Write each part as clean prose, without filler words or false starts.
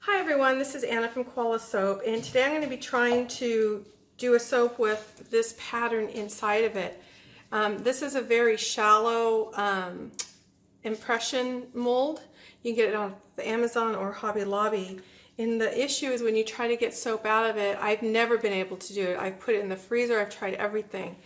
Hi everyone, this is Anna from Koala Soap, and today I'm going to be trying to do a soap with this pattern inside of it. This is a very shallow impression mold. You can get it on Amazon or Hobby Lobby. And the issue is when you try to get soap out of it, I've never been able to do it. I've put it in the freezer, I've tried everything.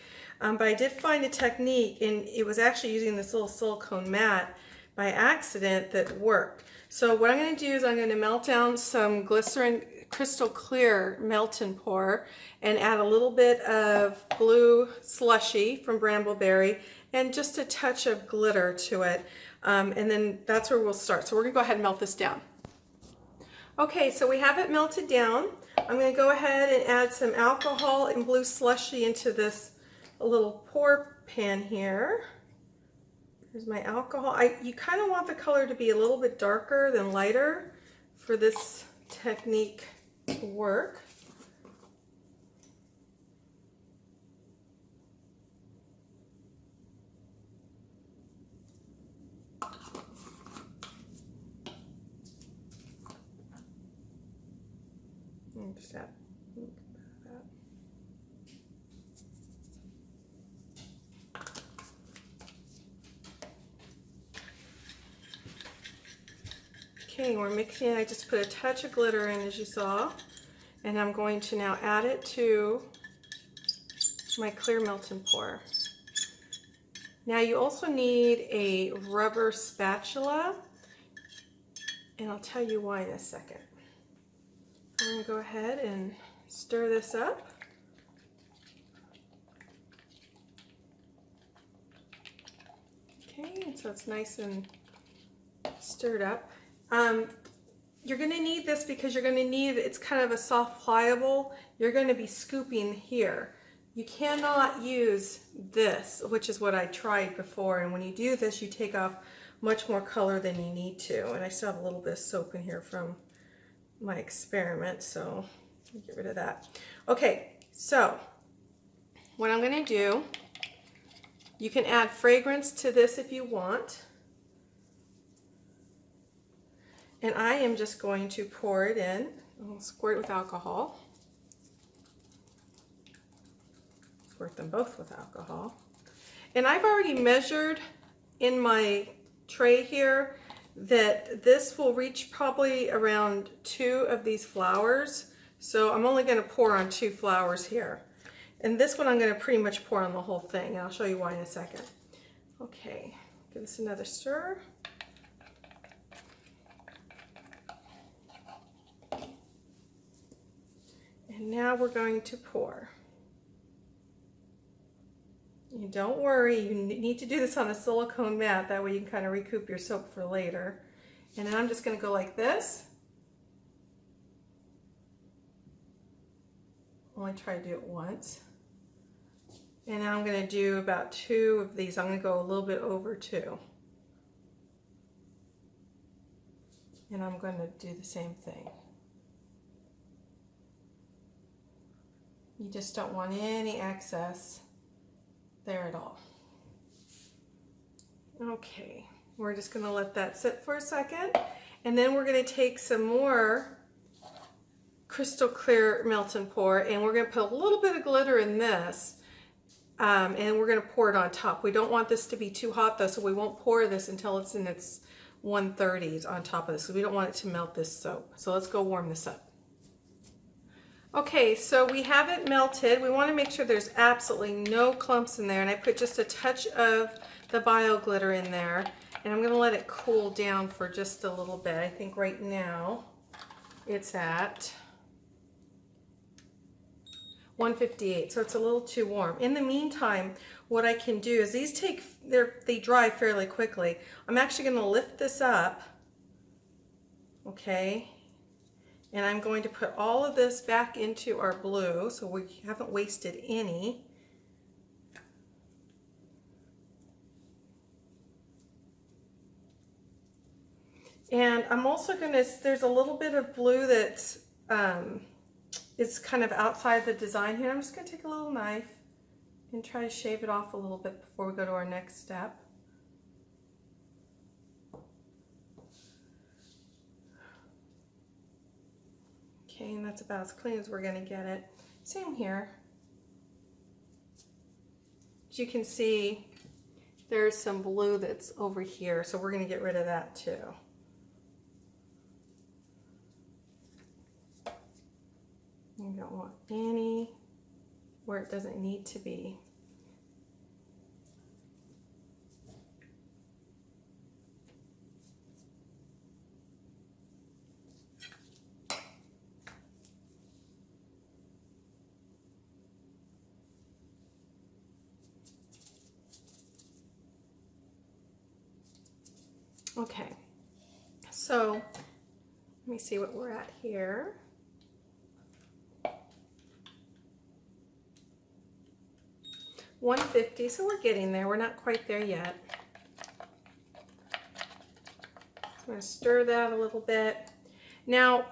But I did find a technique, and it was actually using this little silicone mat by accident that worked. So what I'm going to do is I'm going to melt down some glycerin crystal clear melt and pour and add a little bit of blue slushy from Brambleberry and just a touch of glitter to it. And then that's where we'll start. So we're going to go ahead and melt this down. Okay, so we have it melted down. I'm going to go ahead and add some alcohol and blue slushy into this little pour pan here. Here's my alcohol. You kind of want the color to be a little bit darker than lighter for this technique to work. Just add that. Okay, we're mixing it. I just put a touch of glitter in, as you saw, and I'm going to now add it to my clear melt and pour. Now you also need a rubber spatula, and I'll tell you why in a second. I'm going to go ahead and stir this up. Okay, and so it's nice and stirred up. You're going to need this because you're going to need, it's kind of a soft pliable. You're going to be scooping here. You cannot use this, which is what I tried before, and when you do this you take off much more color than you need to. And I still have a little bit of soap in here from my experiment, so let me get rid of that. Okay, so what I'm going to do, you can add fragrance to this if you want. And I am just going to pour it in. I'll squirt it with alcohol. Squirt them both with alcohol. And I've already measured in my tray here that this will reach probably around 2 of these flowers. So I'm only going to pour on 2 flowers here. And this one I'm going to pretty much pour on the whole thing. And I'll show you why in a second. Okay, give this another stir. And now we're going to pour. And don't worry, you need to do this on a silicone mat, that way you can kind of recoup your soap for later. And then I'm just going to go like this. Only try to do it once. And now I'm going to do about 2 of these. I'm going to go a little bit over 2. And I'm going to do the same thing. You just don't want any excess there at all. Okay, we're just going to let that sit for a second, and then we're going to take some more crystal clear melt and pour, and we're going to put a little bit of glitter in this, and we're going to pour it on top. We don't want this to be too hot though, so we won't pour this until it's in its 130s on top of this, because we don't want it to melt this soap. So let's go warm this up. Okay, so we have it melted. We want to make sure there's absolutely no clumps in there, and I put just a touch of the bio glitter in there, and I'm going to let it cool down for just a little bit. I think right now it's at 158, so it's a little too warm. In the meantime, what I can do is they dry fairly quickly. I'm actually going to lift this up, okay? And I'm going to put all of this back into our blue, so we haven't wasted any. And I'm also going to, there's a little bit of blue that's it's kind of outside the design here. I'm just going to take a little knife and try to shave it off a little bit before we go to our next step. Okay, and that's about as clean as we're going to get it. Same here. As you can see, there's some blue that's over here, so we're going to get rid of that too. You don't want any where it doesn't need to be. Okay, so let me see what we're at here. $150, so we're getting there. We're not quite there yet. So I'm going to stir that a little bit. Now,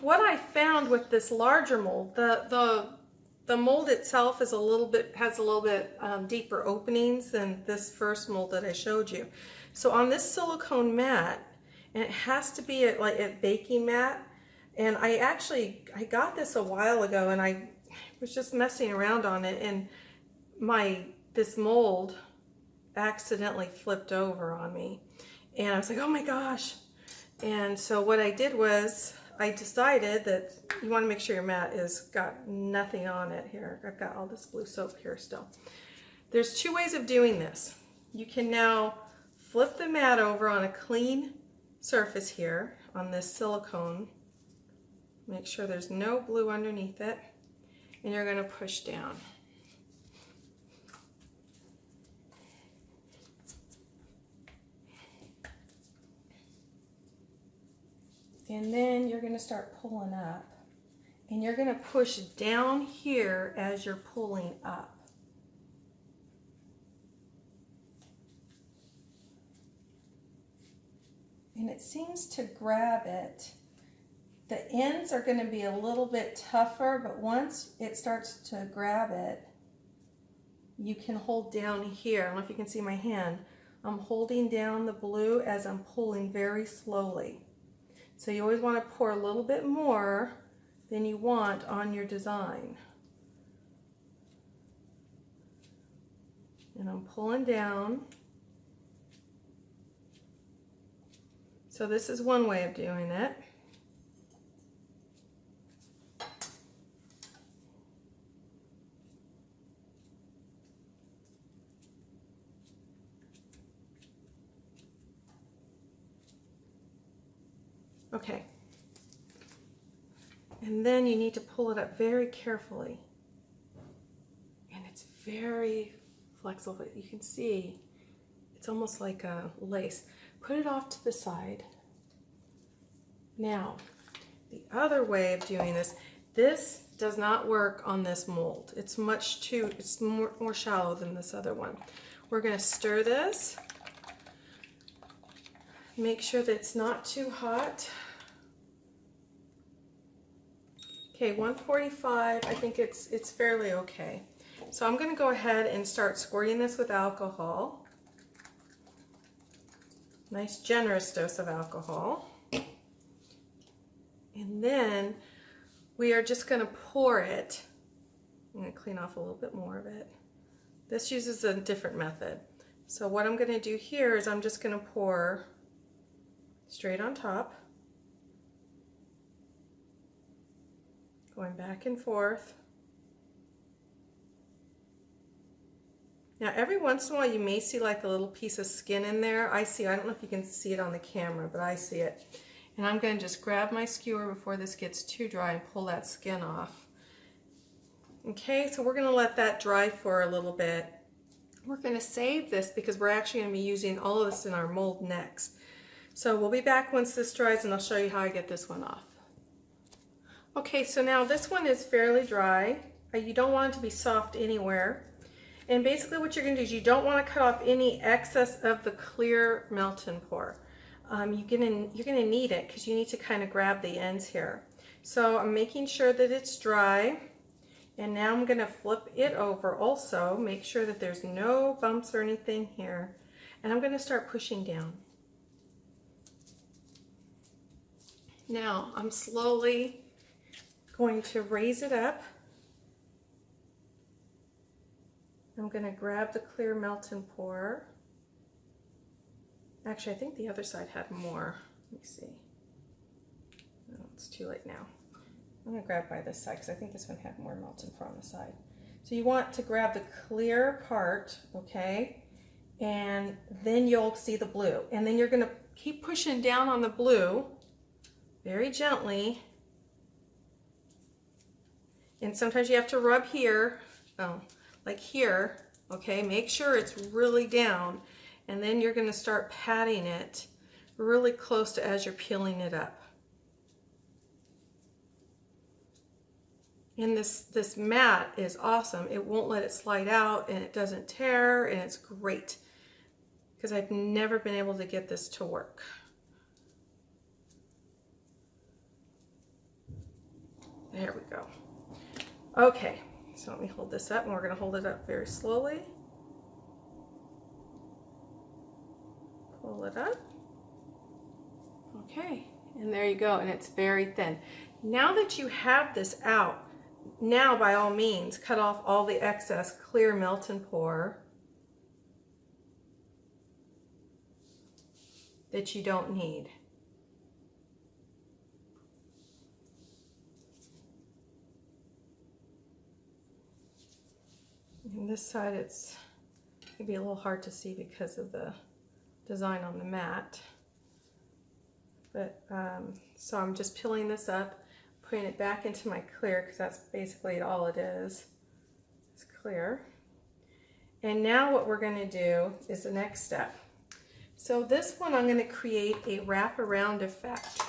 what I found with this larger mold, the mold itself is has a little bit deeper openings than this first mold that I showed you. So on this silicone mat, and it has to be like a baking mat, and I got this a while ago, and I was just messing around on it, and this mold accidentally flipped over on me, and I was like, oh my gosh. And so what I did was I decided that you want to make sure your mat is got nothing on it here. I've got all this blue soap here still. There's two ways of doing this. You can now flip the mat over on a clean surface here on this silicone. Make sure there's no blue underneath it, and you're going to push down. And then you're going to start pulling up, and you're going to push down here as you're pulling up. And it seems to grab it. The ends are going to be a little bit tougher, but once it starts to grab it, you can hold down here. I don't know if you can see my hand. I'm holding down the blue as I'm pulling very slowly. So you always want to pour a little bit more than you want on your design. And I'm pulling down. So this is one way of doing it. Okay. And then you need to pull it up very carefully. And it's very flexible, but you can see it's almost like a lace. Put it off to the side. Now, the other way of doing this does not work on this mold. It's more shallow than this other one. We're going to stir this. Make sure that it's not too hot. Okay, 145, I think it's fairly okay. So I'm going to go ahead and start squirting this with alcohol. Nice generous dose of alcohol. And then we are just going to pour it. I'm going to clean off a little bit more of it. This uses a different method. So what I'm going to do here is I'm just going to pour straight on top. Going back and forth. Now every once in a while you may see like a little piece of skin in there. I don't know if you can see it on the camera, but I see it. And I'm going to just grab my skewer before this gets too dry and pull that skin off. Okay, so we're going to let that dry for a little bit. We're going to save this because we're actually going to be using all of this in our mold next. So we'll be back once this dries, and I'll show you how I get this one off. Okay, so now this one is fairly dry. You don't want it to be soft anywhere. And basically what you're going to do is you don't want to cut off any excess of the clear melt and pour. You're going to need it because you need to kind of grab the ends here. So I'm making sure that it's dry. And now I'm going to flip it over also. Make sure that there's no bumps or anything here. And I'm going to start pushing down. Now I'm slowly going to raise it up. I'm going to grab the clear melt and pour. Actually, I think the other side had more. Let me see. No, it's too late now. I'm going to grab by this side because I think this one had more melt and pour on the side. So you want to grab the clear part, okay? And then you'll see the blue. And then you're going to keep pushing down on the blue very gently. And sometimes you have to rub here, like here, okay? Make sure it's really down. And then you're going to start patting it really close to as you're peeling it up. And this mat is awesome. It won't let it slide out and it doesn't tear, and it's great because I've never been able to get this to work. There we go. Okay, so let me hold this up, and we're going to hold it up very slowly. Pull it up. Okay, and there you go, and it's very thin. Now that you have this out, now by all means cut off all the excess clear melt and pour that you don't need. And this side it's going to be a little hard to see because of the design on the mat. But so I'm just peeling this up, putting it back into my clear because that's basically all it is. It's clear. And now what we're going to do is the next step. So this one I'm going to create a wraparound effect,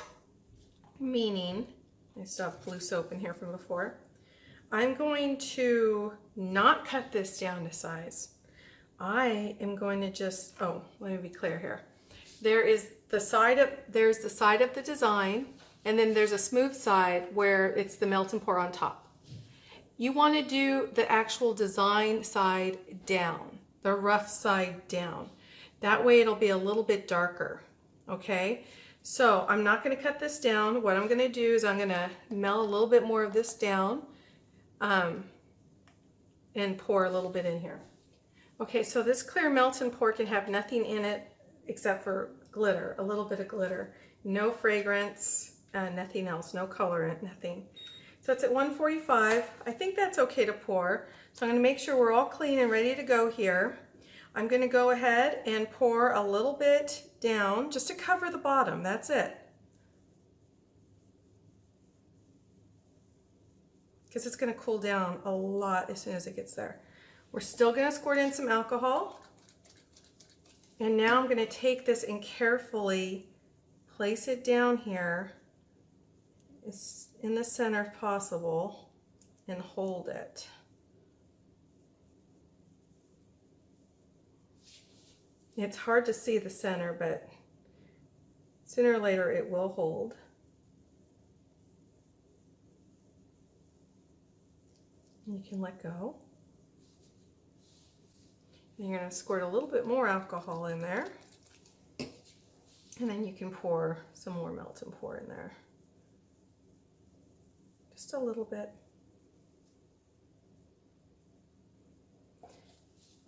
meaning, I still have blue soap in here from before. I'm going to not cut this down to size. I am going to just, oh, let me be clear here. There's the side of the design, and then there's a smooth side where it's the melt and pour on top. You want to do the actual design side down, the rough side down. That way it'll be a little bit darker, okay? So I'm not going to cut this down. What I'm going to do is I'm going to melt a little bit more of this down and pour a little bit in here. Okay, so this clear melt and pour can have nothing in it except for glitter, a little bit of glitter. No fragrance, nothing else, no colorant, nothing. So it's at 145. I think that's okay to pour. So I'm going to make sure we're all clean and ready to go here. I'm going to go ahead and pour a little bit down just to cover the bottom. That's it. Because it's going to cool down a lot as soon as it gets there. We're still going to squirt in some alcohol. And now I'm going to take this and carefully place it down here in the center if possible and hold it. It's hard to see the center, but sooner or later it will hold. You can let go. And you're going to squirt a little bit more alcohol in there. And then you can pour some more melt and pour in there. Just a little bit.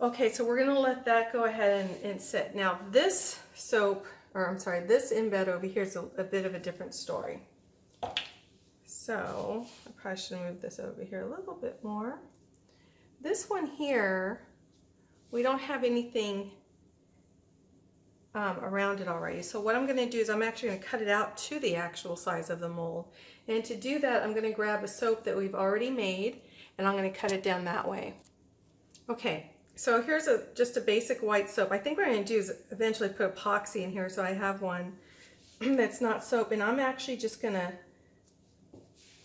Okay, so we're going to let that go ahead and sit. Now this soap, or I'm sorry, this embed over here is a bit of a different story. So I probably should move this over here a little bit more. This one here, we don't have anything around it already. So what I'm going to do is I'm actually going to cut it out to the actual size of the mold. And to do that, I'm going to grab a soap that we've already made, and I'm going to cut it down that way. Okay, so here's just a basic white soap. I think what I'm going to do is eventually put epoxy in here, so I have one that's not soap. And I'm actually just going to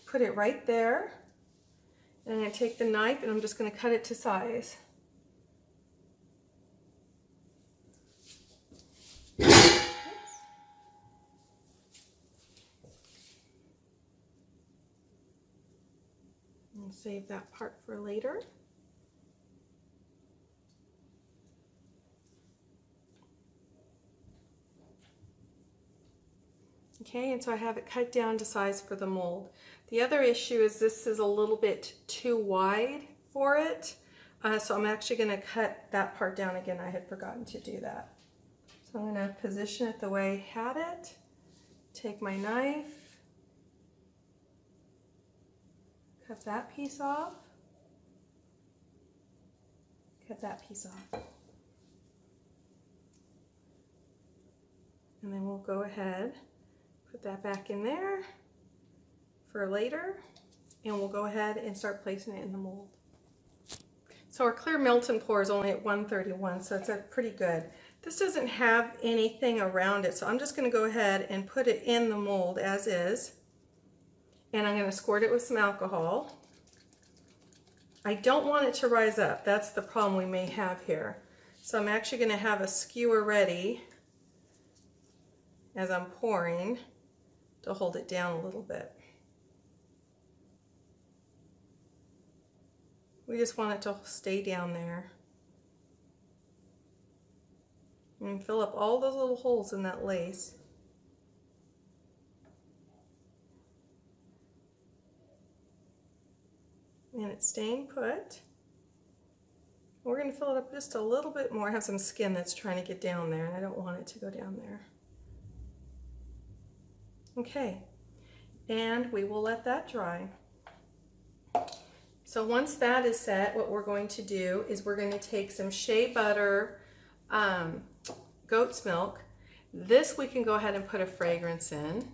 put it right there. And I'm going to take the knife and I'm just going to cut it to size. And save that part for later. Okay, and so I have it cut down to size for the mold. The other issue is this is a little bit too wide for it. So I'm actually going to cut that part down again. I had forgotten to do that. So I'm going to position it the way I had it. Take my knife. Cut that piece off. Cut that piece off. And then we'll go ahead, put that back in there for later, and we'll go ahead and start placing it in the mold. So our clear melt and pour is only at 131, so it's pretty good. This doesn't have anything around it, so I'm just going to go ahead and put it in the mold as is, and I'm going to squirt it with some alcohol. I don't want it to rise up. That's the problem we may have here. So I'm actually going to have a skewer ready as I'm pouring to hold it down a little bit. We just want it to stay down there. And fill up all those little holes in that lace. And it's staying put. We're going to fill it up just a little bit more. I have some skin that's trying to get down there, and I don't want it to go down there. Okay, and we will let that dry. So once that is set, what we're going to do is we're going to take some shea butter, goat's milk. This we can go ahead and put a fragrance in,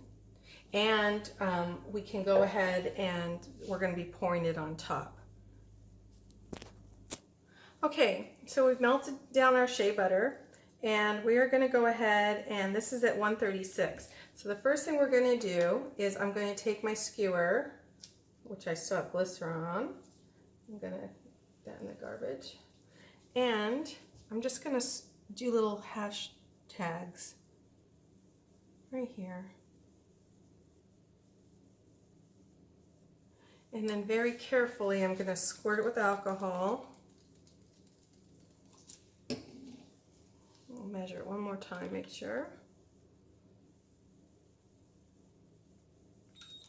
and we can go ahead and we're going to be pouring it on top. Okay, so we've melted down our shea butter, and we are going to go ahead, and this is at 136. So the first thing we're going to do is I'm going to take my skewer, which I still have glycerin on. I'm going to put that in the garbage. And I'm just going to do little hashtags right here. And then very carefully I'm going to squirt it with alcohol. We'll measure it one more time, make sure.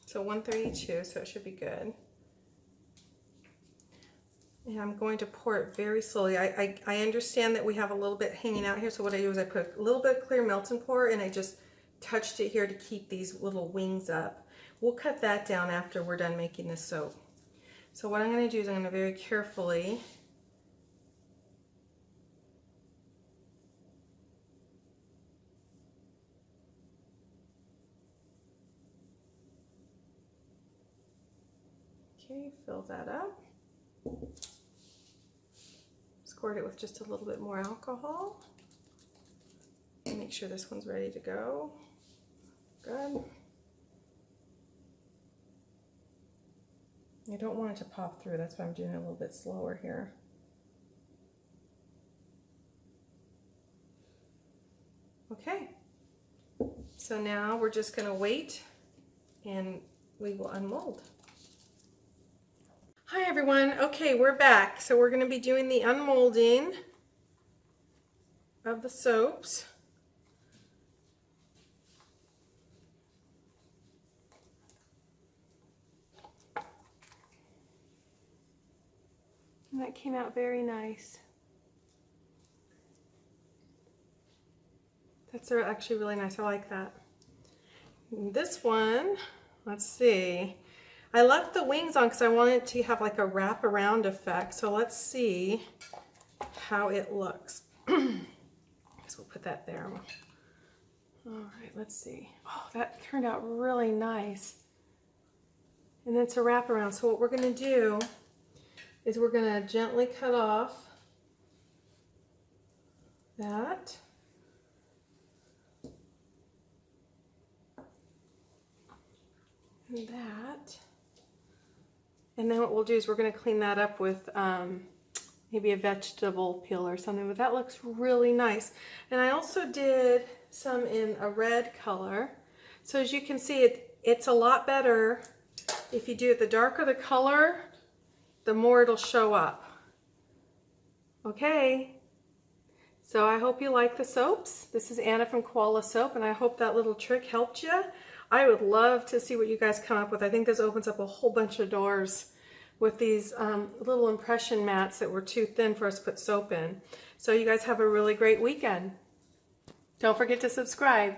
So 132, so it should be good. And I'm going to pour it very slowly. I understand that we have a little bit hanging out here, so what I do is I put a little bit of clear melt and pour, and I just touched it here to keep these little wings up. We'll cut that down after we're done making the soap. So what I'm going to do is I'm going to very carefully fill that up. Squirt it with just a little bit more alcohol. And make sure this one's ready to go. Good. I don't want it to pop through, that's why I'm doing it a little bit slower here. Okay, so now we're just going to wait and we will unmold. Hi everyone, okay, we're back. So we're going to be doing the unmolding of the soaps. And that came out very nice. That's actually really nice, I like that. And this one, let's see. I left the wings on because I wanted to have like a wraparound effect. So let's see how it looks. I guess we'll put that there. All right, let's see. Oh, that turned out really nice. And it's a wraparound. So what we're going to do is we're going to gently cut off that. And that. And then what we'll do is we're going to clean that up with maybe a vegetable peel or something, but that looks really nice. And I also did some in a red color. So as you can see, it's a lot better if you do it. The darker the color, the more it'll show up. Okay, so I hope you like the soaps. This is Anna from Koala Soap, and I hope that little trick helped you. I would love to see what you guys come up with. I think this opens up a whole bunch of doors with these little impression mats that were too thin for us to put soap in. So you guys have a really great weekend. Don't forget to subscribe.